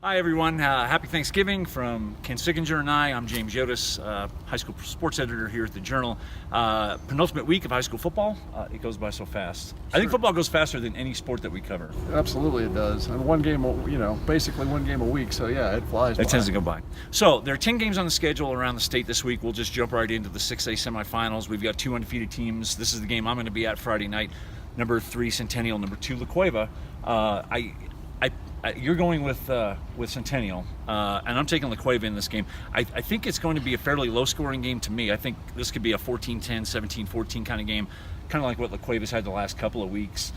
Hi everyone, happy Thanksgiving from Ken Sickenger and I. I'm James Yodice, high school sports editor here at the Journal. Penultimate week of high school football. It goes by so fast. Sure. I think football goes faster than any sport that we cover. Absolutely it does. And one game, basically one game a week, so yeah, it flies by. It tends to go by. So there are 10 games on the schedule around the state this week. We'll just jump right into the 6A semifinals. We've got 2 undefeated teams. This is the game I'm going to be at Friday night. Number 3 Centennial, number 2 La Cueva. You're going with Centennial, and I'm taking La Cueva in this game. I think it's going to be a fairly low-scoring game to me. I think this could be a 14-10, 17-14 kind of game, kind of like what La Cueva's had the last couple of weeks.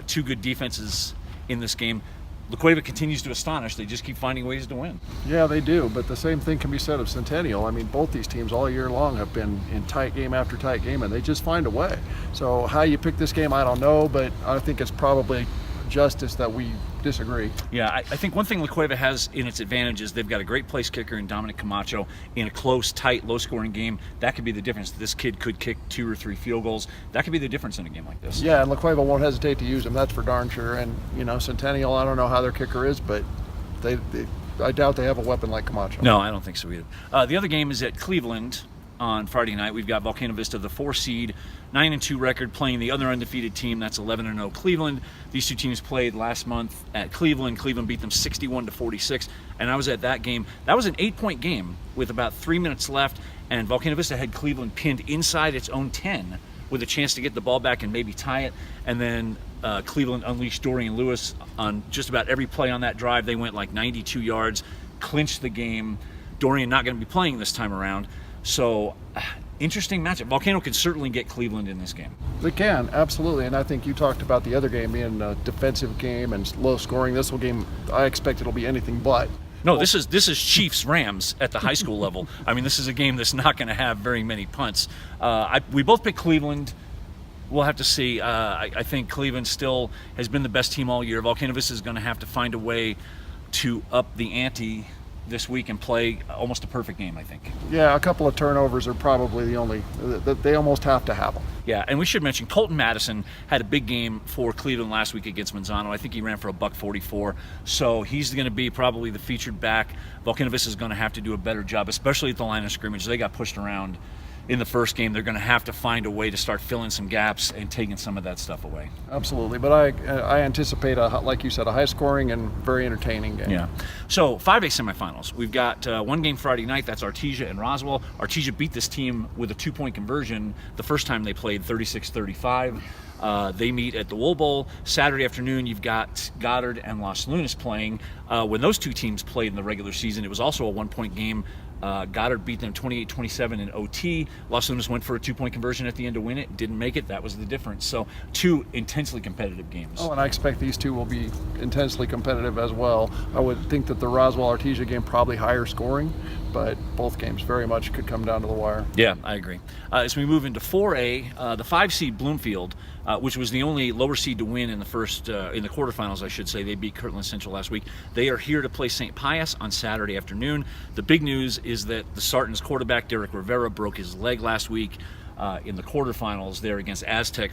2 good defenses in this game. La Cueva continues to astonish. They just keep finding ways to win. Yeah, they do, but the same thing can be said of Centennial. I mean, both these teams all year long have been in tight game after tight game, and they just find a way. So how you pick this game, I don't know, but I think it's probably justice that we disagree. Yeah, I think one thing La Cueva has in its advantage is they've got a great place kicker in Dominic Camacho. In a close, tight, low-scoring game, that could be the difference. This kid could kick 2 or 3 field goals. That could be the difference in a game like this. Yeah, and La Cueva won't hesitate to use him, that's for darn sure. And, Centennial, I don't know how their kicker is, but I doubt they have a weapon like Camacho. No, I don't think so either. The other game is at Cleveland on Friday night. We've got Volcano Vista, the 4 seed, 9-2 record, playing the other undefeated team. That's 11-0 Cleveland. These 2 teams played last month at Cleveland. Cleveland beat them 61-46, and I was at that game. That was an 8-point game with about 3 minutes left, and Volcano Vista had Cleveland pinned inside its own 10 with a chance to get the ball back and maybe tie it. And then Cleveland unleashed Dorian Lewis on just about every play on that drive. They went like 92 yards, clinched the game. Dorian not going to be playing this time around. So, interesting matchup. Volcano could certainly get Cleveland in this game. They can, absolutely. And I think you talked about the other game being a defensive game and low scoring. This game, I expect it'll be anything but. No, this is Chiefs-Rams at the high school level. I mean, this is a game that's not going to have very many punts. We both picked Cleveland. We'll have to see. I think Cleveland still has been the best team all year. Volcano Vista is going to have to find a way to up the ante this week and play almost a perfect game, I think. Yeah, a couple of turnovers are probably the only, they almost have to have them. Yeah, and we should mention Colton Madison had a big game for Cleveland last week against Manzano. I think he ran for $144, so he's going to be probably the featured back. Volcano Vista is going to have to do a better job, especially at the line of scrimmage. They got pushed around in the first game. They're going to have to find a way to start filling some gaps and taking some of that stuff away. Absolutely, but I anticipate, like you said, a high-scoring and very entertaining game. Yeah. So 5A semifinals. We've got one game Friday night. That's Artesia and Roswell. Artesia beat this team with a 2-point conversion the first time they played, 36-35. They meet at the Wool Bowl. Saturday afternoon, you've got Goddard and Los Lunas playing. When those 2 teams played in the regular season, it was also a 1-point game. Goddard beat them 28-27 in OT. Los Lunas went for a 2-point conversion at the end to win it. Didn't make it. That was the difference. So 2 intensely competitive games. Oh, and I expect these 2 will be intensely competitive as well. I would think that the Roswell-Artesia game probably higher scoring, but both games very much could come down to the wire. Yeah, I agree. As we move into 4A, the 5 seed Bloomfield, which was the only lower seed to win in the quarterfinals, I should say. They beat Kirtland Central last week. They are here to play St. Pius on Saturday afternoon. The big news is that the Sartans quarterback, Derek Rivera, broke his leg last week in the quarterfinals there against Aztec.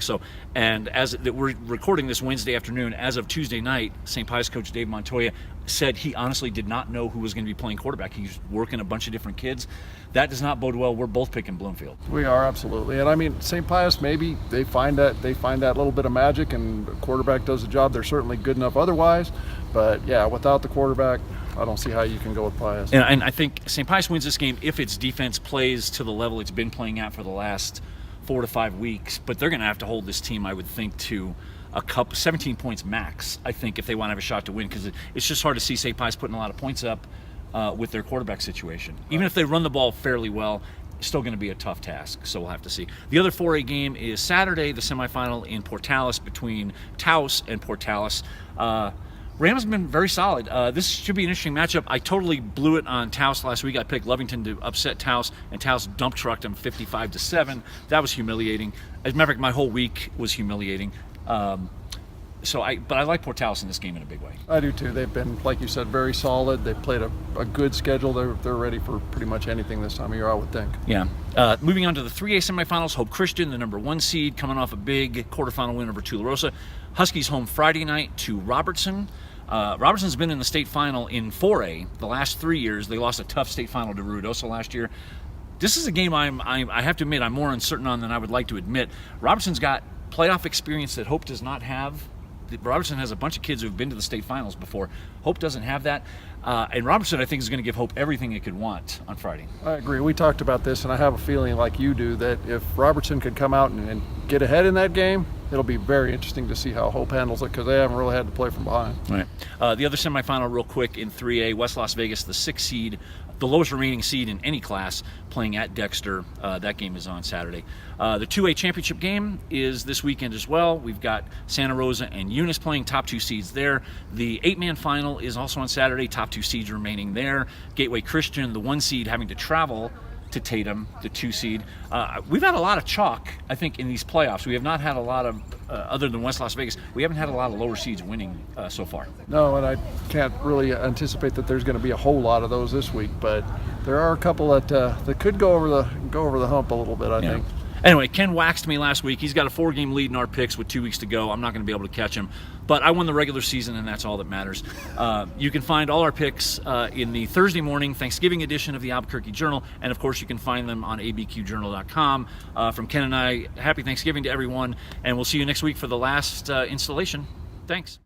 We're recording this Wednesday afternoon. As of Tuesday night, St. Pius coach Dave Montoya said he honestly did not know who was going to be playing quarterback. He's working a bunch of different kids. That does not bode well. We're both picking Bloomfield. We are, absolutely. And I mean, St. Pius, maybe they find that little bit of magic and the quarterback does the job. They're certainly good enough otherwise. But yeah, without the quarterback, I don't see how you can go with Pius. And I think St. Pius wins this game if its defense plays to the level it's been playing at for the last 4 to 5 weeks. But they're going to have to hold this team, I would think, to 17 points max, I think, if they want to have a shot to win, because it's just hard to see St. Pius putting a lot of points up with their quarterback situation. Right. Even if they run the ball fairly well, it's still going to be a tough task, so we'll have to see. The other 4A game is Saturday, the semifinal in Portales between Taos and Portales. Rams have been very solid. This should be an interesting matchup. I totally blew it on Taos last week. I picked Lovington to upset Taos, and Taos dump trucked them 55-7. That was humiliating. As a matter of fact, my whole week was humiliating. But I like Portales in this game in a big way. I do too. They've been, like you said, very solid. They've played a good schedule. They're ready for pretty much anything this time of year, I would think. Yeah. Moving on to the 3A semifinals, Hope Christian, the number 1 seed, coming off a big quarterfinal win over Tularosa. Huskies home Friday night to Robertson. Robertson's been in the state final in 4A the last 3 years. They lost a tough state final to Ruidoso last year. This is a game I have to admit I'm more uncertain on than I would like to admit. Robertson's got playoff experience that Hope does not have. Robertson has a bunch of kids who've been to the state finals before. Hope doesn't have that. And Robertson, I think, is going to give Hope everything it could want on Friday. I agree. We talked about this, and I have a feeling like you do that if Robertson could come out and get ahead in that game, it'll be very interesting to see how Hope handles it because they haven't really had to play from behind. Right. The other semifinal real quick in 3A, West Las Vegas, the 6th seed, the lowest remaining seed in any class, playing at Dexter. That game is on Saturday. The 2A championship game is this weekend as well. We've got Santa Rosa and Eunice playing, top 2 seeds there. The 8-man final is also on Saturday, top 2 seeds remaining there. Gateway Christian, the 1 seed, having to travel to Tatum, the 2 seed. We've had a lot of chalk, I think, in these playoffs. We have not had a lot of, other than West Las Vegas, we haven't had a lot of lower seeds winning so far. No, and I can't really anticipate that there's going to be a whole lot of those this week, but there are a couple that could go over the hump a little bit, I think. Anyway, Ken waxed me last week. He's got a 4-game lead in our picks with 2 weeks to go. I'm not going to be able to catch him, but I won the regular season, and that's all that matters. You can find all our picks in the Thursday morning Thanksgiving edition of the Albuquerque Journal, and of course you can find them on abqjournal.com. From Ken and I, happy Thanksgiving to everyone, and we'll see you next week for the last installation. Thanks.